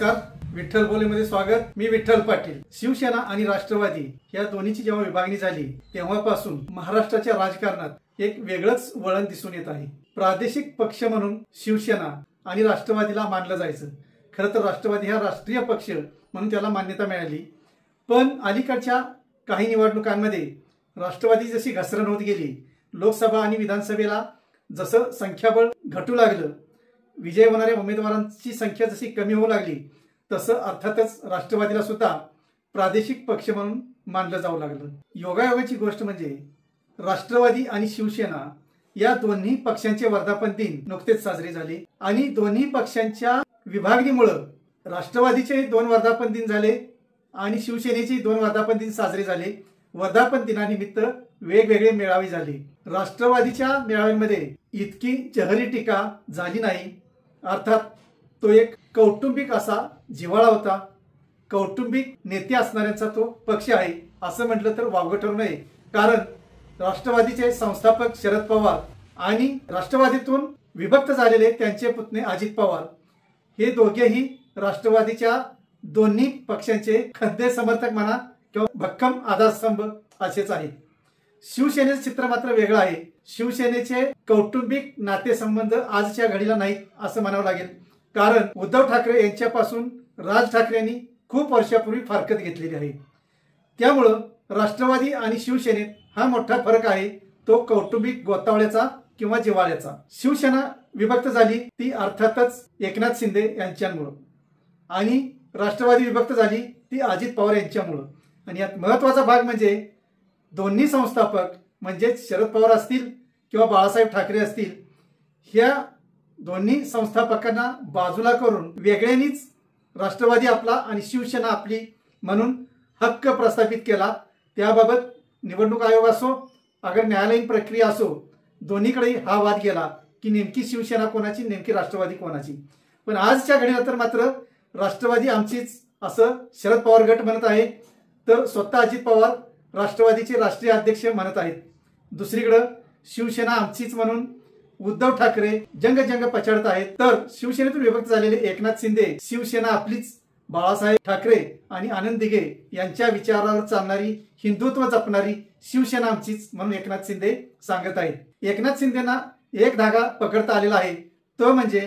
नमस्कार, विठ्ठल बोलेमध्ये स्वागत। मी विठ्ठल पाटील। शिवसेना आणि राष्ट्रवादी या दोन्हीची जेव्हा विभागणी झाली तेव्हापासून महाराष्ट्राच्या राजकारणात एक वेगळंच वळण दिसून येत आहे। प्रादेशिक पक्ष म्हणून शिवसेना आणि राष्ट्रवादीला मानलं जायचं। खरं तर राष्ट्रवादी हा राष्ट्रीय पक्ष म्हणून त्याला मान्यता मिळाली, पण अलीकडच्या काही निवडणुकांमध्ये राष्ट्रवादी जशी घसरण होत गेली, लोकसभा आणि विधानसभेला जसं संख्याबळ घटू लागलं, विजय होणाऱ्या उमेदवारांची संख्या जशी कमी होऊ लागली, तसं अर्थातच राष्ट्रवादीला सुद्धा प्रादेशिक पक्ष म्हणून मानलं जाऊ लागलं। योगायोगाची गोष्ट म्हणजे राष्ट्रवादी आणि शिवसेना या दोन्ही पक्षांचे वर्धापन दिन नुकतेच साजरे झाले आणि दोन्ही पक्षांच्या विभागणीमुळे राष्ट्रवादीचे 2 वर्धापन दिन झाले आणि शिवसेनेचे 2 वर्धापन दिन साजरे झाले। वर्धापन दिनानिमित्त वेगवेगळे मेळावे झाले। राष्ट्रवादीच्या मेळाव्यांमध्ये इतकी जहरी टीका झाली नाही, अर्थात तो एक कौटुंबिक असा जिव्हाळा होता। कौटुंबिक नेते असणाऱ्यांचा तो पक्ष आहे असं म्हटलं तर वावगं ठरू नये, कारण राष्ट्रवादीचे संस्थापक शरद पवार आणि राष्ट्रवादीतून विभक्त झालेले त्यांचे पुतणे अजित पवार हे दोघेही राष्ट्रवादीच्या दोन्ही पक्षांचे खंदे समर्थक म्हणा किंवा भक्कम आधारस्तंभ असेच आहेत। शिवसेनेचे चित्र मात्र वेगळं आहे। शिवसेनेचे कौटुंबिक नातेसंबंध आजच्या घडीला नाहीत असं म्हणावं लागेल, कारण उद्धव ठाकरे यांच्यापासून राज ठाकरे यांनी खूप वर्षापूर्वी फारकत घेतलेली आहे। त्यामुळं राष्ट्रवादी आणि शिवसेनेत हा मोठा फरक आहे, तो कौटुंबिक गोतावळ्याचा किंवा जिव्हाळ्याचा। शिवसेना विभक्त झाली ती अर्थातच एकनाथ शिंदे यांच्यामुळे आणि राष्ट्रवादी विभक्त झाली ती अजित पवार यांच्यामुळे। आणि यात महत्त्वाचा भाग म्हणजे दोन्ही संस्थापक म्हणजे शरद पवार असतील किंवा बाळासाहेब ठाकरे असतील, ह्या दोन्ही संस्थापकांना बाजूला करून वेगळ्यांनीच राष्ट्रवादी आपला आणि शिवसेना आपली म्हणून हक्क प्रस्थापित केला। त्याबाबत निवडणूक आयोग असो अगर न्यायालयीन प्रक्रिया असो, दोन्हीकडे हा वाद गेला की नेमकी शिवसेना कोणाची, नेमकी राष्ट्रवादी कोणाची। पण आजच्या घडीला तर मात्र राष्ट्रवादी आमचीच असं शरद पवार गट म्हणत आहे, तर स्वतः अजित पवार राष्ट्रवादीचे राष्ट्रीय अध्यक्ष म्हणत आहेत। दुसरीकडे शिवसेना आमचीच म्हणून उद्धव ठाकरे जंग पछाडत आहेत, तर शिवसेनेतून विभक्त झालेले एकनाथ शिंदे शिवसेना आपलीच, बाळासाहेब ठाकरे आणि आनंद दिघे यांच्या विचारावर चालणारी, हिंदुत्व जपणारी शिवसेना आमचीच म्हणून एकनाथ शिंदे सांगत आहेत। एकनाथ शिंदेना एक धागा पकडता आलेला आहे, तो म्हणजे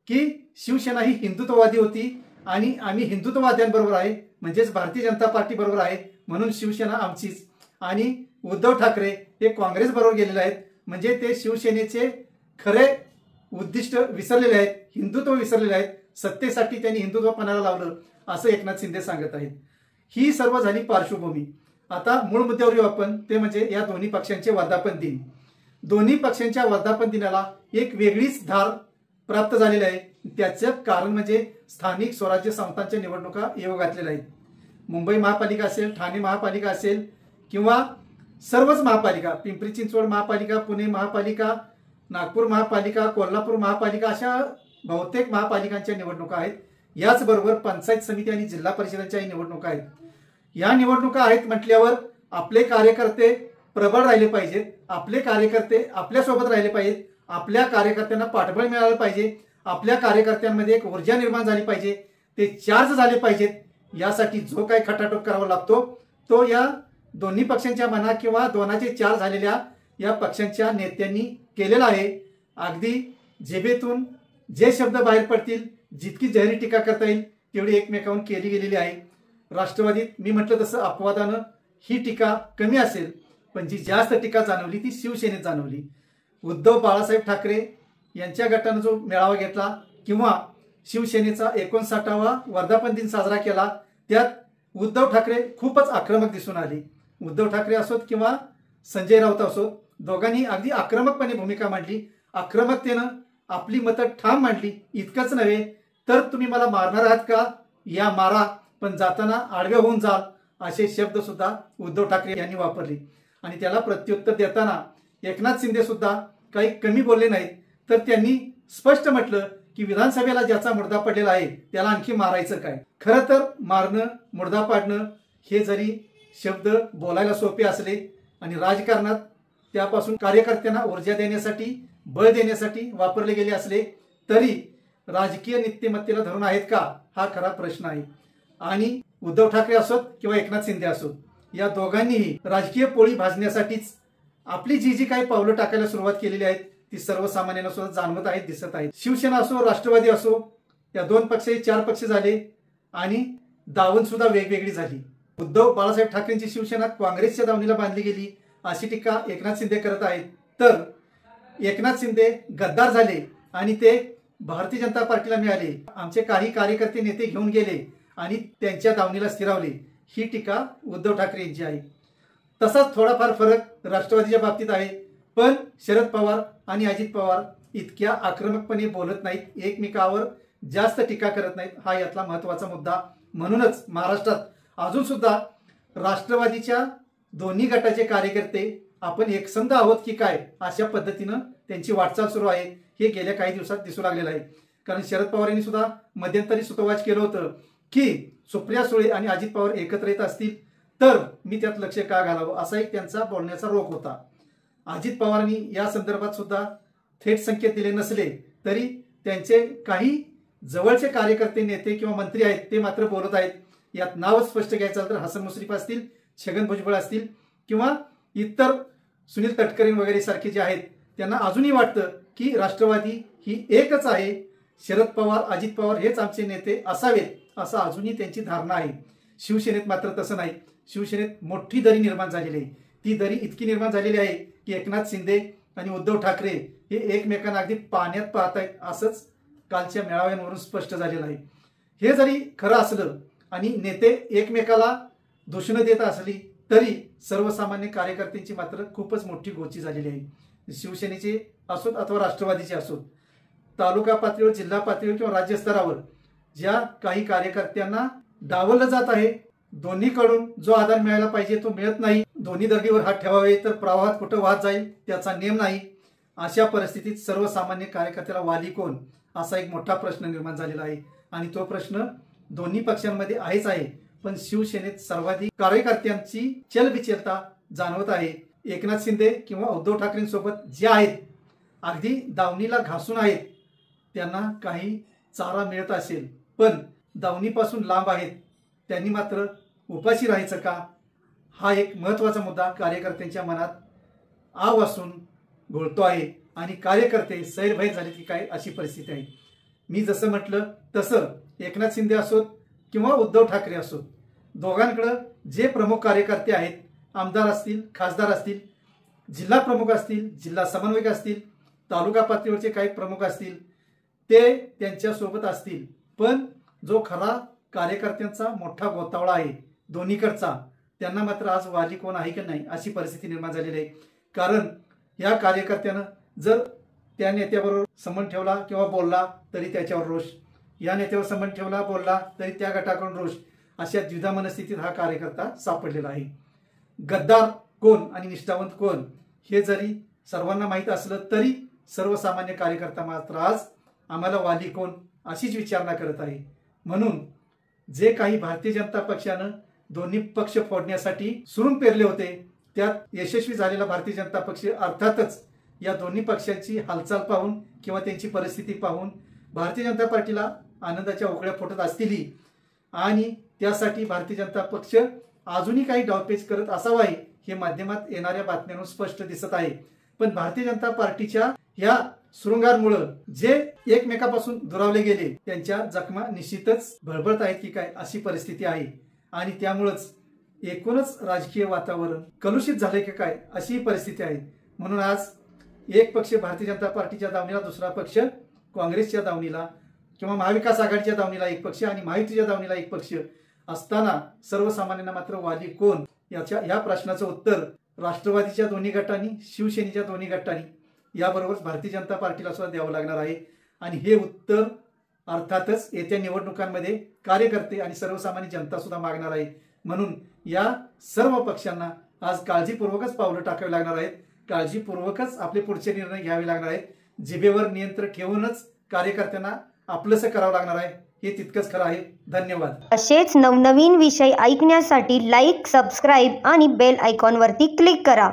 की शिवसेना ही हिंदुत्ववादी होती आणि आम्ही हिंदुत्ववाद्यांबरोबर आहे, म्हणजेच भारतीय जनता पार्टी बरोबर आहे, म्हणून शिवसेना आमचीच। आणि उद्धव ठाकरे हे काँग्रेस बरोबर गेलेले आहेत, म्हणजे ते शिवसेनेचे खरे उद्दिष्ट विसरलेले आहेत, हिंदुत्व विसरलेले आहेत, सत्तेसाठी त्यांनी हिंदुत्वपणाला लावलं असं एकनाथ शिंदे सांगत आहेत। ही सर्व झाली पार्श्वभूमी। आता मूळ मुद्द्यावर येऊ आपण, ते म्हणजे या दोन्ही पक्षांचे वर्धापन दिन। दोन्ही पक्षांच्या वर्धापन दिनाला एक वेगळीच धार प्राप्त झालेली आहे। त्याचं कारण म्हणजे स्थानिक स्वराज्य संस्थांच्या निवडणुका येऊ घातलेल्या आहेत। मुंबई महापालिका असेल, ठाणे महापालिका असेल किंवा सर्वच महापालिका, पिंपरी चिंचवड महापालिका, पुणे महापालिका, नागपूर महापालिका, कोल्हापूर महापालिका, अशा बहुतेक महापालिकांच्या निवडणुका आहेत। याचबरोबर पंचायत समिती आणि जिल्हा परिषदांच्याही निवडणुका आहेत। या निवडणुका आहेत म्हटल्यावर आपले कार्यकर्ते प्रबळ राहिले पाहिजेत, आपले कार्यकर्ते आपल्यासोबत राहिले पाहिजेत, आपल्या कार्यकर्त्यांना पाठबळ मिळालं पाहिजे, आपल्या कार्यकर्त्यांमध्ये एक ऊर्जा निर्माण झाली पाहिजे, ते चार्ज झाले पाहिजेत। यासाठी जो काही खटाटोप करावा लागतो तो या दोन्ही पक्षांच्या म्हणा किंवा दोनाचे 4 झालेल्या या पक्षांच्या नेत्यांनी केलेला आहे। अगदी जिभेतून जे शब्द बाहेर पडतील, जितकी जहरी टीका करता येईल तेवढी एकमेकांवर केली गेलेली आहे। राष्ट्रवादीत मी म्हटलं तसं अपवादानं ही टीका कमी असेल, पण जी जास्त टीका जाणवली ती शिवसेनेत जाणवली। उद्धव बाळासाहेब ठाकरे यांच्या गटानं जो मेळावा घेतला किंवा शिवसेनेचा 59वा वर्धापन दिन साजरा केला, त्यात उद्धव ठाकरे खूपच आक्रमक दिसून आले। उद्धव ठाकरे असोत किंवा संजय राऊत असोत, दोघांनी अगदी आक्रमकपणे भूमिका मांडली, आक्रमकतेनं आपली मतं ठाम मांडली। इतकंच नव्हे तर तुम्ही मला मारणार आहात का, या मारा, पण जाताना आडवे होऊन जाल, असे शब्द सुद्धा उद्धव ठाकरे यांनी वापरले। आणि त्याला प्रत्युत्तर देताना एकनाथ शिंदे सुद्धा काही कमी बोलले नाहीत, तर त्यांनी स्पष्ट म्हटलं की विधानसभेला ज्याचा मुर्दा पडलेला आहे त्याला आणखी मारायचं काय। खरं तर मारणं, मुर्दा पाडणं हे जरी शब्द बोलायला सोपे असले आणि राजकारणात त्यापासून कार्यकर्त्यांना ऊर्जा देण्यासाठी, बळ देण्यासाठी वापरले गेले असले, तरी राजकीय नीतिमत्तेला धरून आहेत का, हा खरा प्रश्न आहे. आणि उद्धव ठाकरे असोत किंवा एकनाथ शिंदे असोत, या दोघांनीही राजकीय पोळी भाजण्यासाठीच आपली जी काही पावलं टाकायला सुरुवात केलेली आहेत ती सर्वसामान्यांना सुद्धा जाणवत आहेत, दिसत आहेत. शिवसेना असो, राष्ट्रवादी असो, या 2 पक्ष 4 पक्ष झाले आणि दावण सुद्धा वेगवेगळी झाली. उद्धव बाळासाहेब ठाकरेंची शिवसेना काँग्रेसच्या दावणीला बांधली गेली अशी टीका एकनाथ शिंदे करत आहेत. तर एकनाथ शिंदे गद्दार झाले आणि ते भारतीय जनता पार्टीला मिळाले, आमचे काही कार्यकर्ते नेते घेऊन गेले आणि त्यांच्या दावणीला स्थिरावले, ही टीका उद्धव ठाकरे यांची आहे. तसाच थोडाफार फरक राष्ट्रवादीच्या बाबतीत आहे. पण शरद पवार आणि अजित पवार इतक्या आक्रमकपणे बोलत नाहीत, एकमेकावर जास्त टीका करत नाहीत, हा यातला महत्वाचा मुद्दा. म्हणूनच महाराष्ट्रात अजून सुद्धा राष्ट्रवादीच्या दोन्ही गटाचे कार्यकर्ते आपण एकसंध आहोत की काय अशा पद्धतीनं त्यांची वाटचाल सुरू आहे. हे गेल्या काही दिवसात दिसू लागलेलं आहे. कारण शरद पवार यांनी सुद्धा मध्यंतरी सुतोवाच केलं होतं की सुप्रिया सुळे आणि अजित पवार एकत्र येत असतील तर मी त्यात लक्ष का घालावं, असा एक त्यांचा बोलण्याचा रोख होता. अजित पवारांनी या संदर्भात सुद्धा थेट संकेत दिले नसले तरी त्यांचे काही जवळचे कार्यकर्ते, नेते किंवा मंत्री आहेत ते मात्र बोलत आहेत. यात नावच स्पष्ट घ्यायचं तर हसन मुश्रीफ असतील, छगन भुजबळ असतील किंवा इतर सुनील तटकरे वगैरे सारखे जे आहेत, त्यांना अजूनही वाटतं की राष्ट्रवादी ही एकच आहे, शरद पवार, अजित पवार हेच आमचे नेते असावेत असं अजूनही त्यांची धारणा आहे. शिवसेनेत मात्र तसं नाही. शिवसेनेत मोठी दरी निर्माण झालेली आहे. ती दरी इतकी निर्माण झालेली आहे की एकनाथ शिंदे आणि उद्धव ठाकरे हे एकमेकांना अगदी पाण्यात पाहतायत, असंच कालच्या मेळाव्यांवरून स्पष्ट झालेलं आहे. हे जरी खरं असलं आणि नेते एकमेकाला दूषणं देत असली तरी सर्वसामान्य कार्यकर्त्यांची मात्र खूपच मोठी गोची झालेली आहे. शिवसेनेचे असोत अथवा राष्ट्रवादीचे असोत, तालुका पातळीवर, जिल्हा पातळीवर किंवा राज्यस्तरावर ज्या काही कार्यकर्त्यांना डावललं जात आहे, दोन्हीकडून जो आधार मिळायला पाहिजे तो मिळत नाही, दोन्ही दर्डीवर हात ठेवावे तर प्रवाहात कुठं वाहत जाईल त्याचा नेम नाही, अशा परिस्थितीत सर्वसामान्य कार्यकर्त्याला वाली कोण असा एक मोठा प्रश्न निर्माण झालेला आहे. आणि तो प्रश्न दोन्ही पक्षांमध्ये आहेच आहे. पण शिवसेनेत सर्वाधिक कार्यकर्त्यांची चलबिचलता जाणवत आहे. एकनाथ शिंदे किंवा उद्धव ठाकरेंसोबत जे आहेत, अगदी दावणीला घासून आहेत, त्यांना काही चारा मिळत असेल पण दावणीपासून लांब आहेत, त्यांनी मात्र उपाशी राहायचं का, हा एक महत्वाचा मुद्दा कार्यकर्त्यांच्या मनात आव असून घोळतो आहे. आणि कार्यकर्ते सैरभैर झाले की काय अशी परिस्थिती आहे. मी जसं म्हटलं तसं एकनाथ शिंदे असोत किंवा उद्धव ठाकरे असोत, दोघांकडे जे प्रमुख कार्यकर्ते आहेत, आमदार असतील, खासदार असतील, जिल्हा प्रमुख असतील, जिल्हा समन्वयक असतील, तालुका पातळीवरचे काही प्रमुख असतील, ते त्यांच्यासोबत असतील. पण जो खरा कार्यकर्त्यांचा मोठा गोतावळा आहे दोन्हीकडचा, त्यांना मात्र आज वाली कोण आहे की नाही अशी परिस्थिती निर्माण झालेली आहे. कारण या कार्यकर्त्यानं जर त्या नेत्याबरोबर संबंध ठेवला किंवा बोलला तरी त्याच्यावर रोष, या नेत्यावर संबंध ठेवला बोलला तरी त्या गटाकडून रोष, अशा द्विधा मनस्थितीत हा कार्यकर्ता सापडलेला आहे. गद्दार कोण आणि निष्ठावंत कोण हे जरी सर्वांना माहीत असलं तरी सर्वसामान्य कार्यकर्ता मात्र आज आम्हाला वाली कोण अशीच विचारणा करत आहे. म्हणून जे काही भारतीय जनता पक्षानं दोन्ही पक्ष फोडण्यासाठी सुरून पेरले होते त्यात यशस्वी झालेला भारतीय जनता पक्ष अर्थातच या दोन्ही पक्षांची हालचाल पाहून किंवा त्यांची परिस्थिती पाहून भारतीय जनता पार्टीला आनंदाच्या उकळ्या फुटत असतील आणि त्यासाठी भारतीय जनता पक्ष अजूनही काही डावपेच करत असावा हे माध्यमात येणाऱ्या बातम्यांवरून स्पष्ट दिसत आहे. पण भारतीय जनता पार्टीच्या या सुरुंगांमुळे जे एकमेकापासून दुरावले गेले त्यांच्या जखमा निश्चितच भळभळत आहेत की काय अशी परिस्थिती आहे. आणि त्यामुळेच एकूणच राजकीय वातावरण कलुषित झाले की काय अशी परिस्थिती आहे. म्हणून आज एक पक्ष भारतीय जनता पार्टीच्या दावणीला, दुसरा पक्ष काँग्रेसच्या दावणीला किंवा महाविकास आघाडीच्या दावणीला एक पक्ष आणि महायुतीच्या दावणीला एक पक्ष असताना सर्वसामान्यांना मात्र वाली कोण या प्रश्नाचं उत्तर राष्ट्रवादीच्या दोन्ही गटांनी, शिवसेनेच्या दोन्ही गटांनी, याबरोबरच भारतीय जनता पार्टीला सुद्धा द्यावं लागणार आहे. आणि हे उत्तर अर्थातच येत्या निवडणुकांमध्ये कार्यकर्ते आणि सर्वसामान्य जनता सुद्धा मागणार आहे. म्हणून या सर्व पक्षांना आज काळजीपूर्वकच पावलं टाकावी लागणार आहेत, काळजीपूर्वकच आपले पुढचे निर्णय घ्यावे लागणार आहेत. जिभेवर नियंत्रण ठेवूनच कार्यकर्त्यांना आपलंसं करावं लागणार आहे, हे तितकंच खरं आहे. धन्यवाद. असेच नवनवीन विषय ऐकण्यासाठी लाईक, सबस्क्राईब आणि बेल आयकॉनवरती क्लिक करा.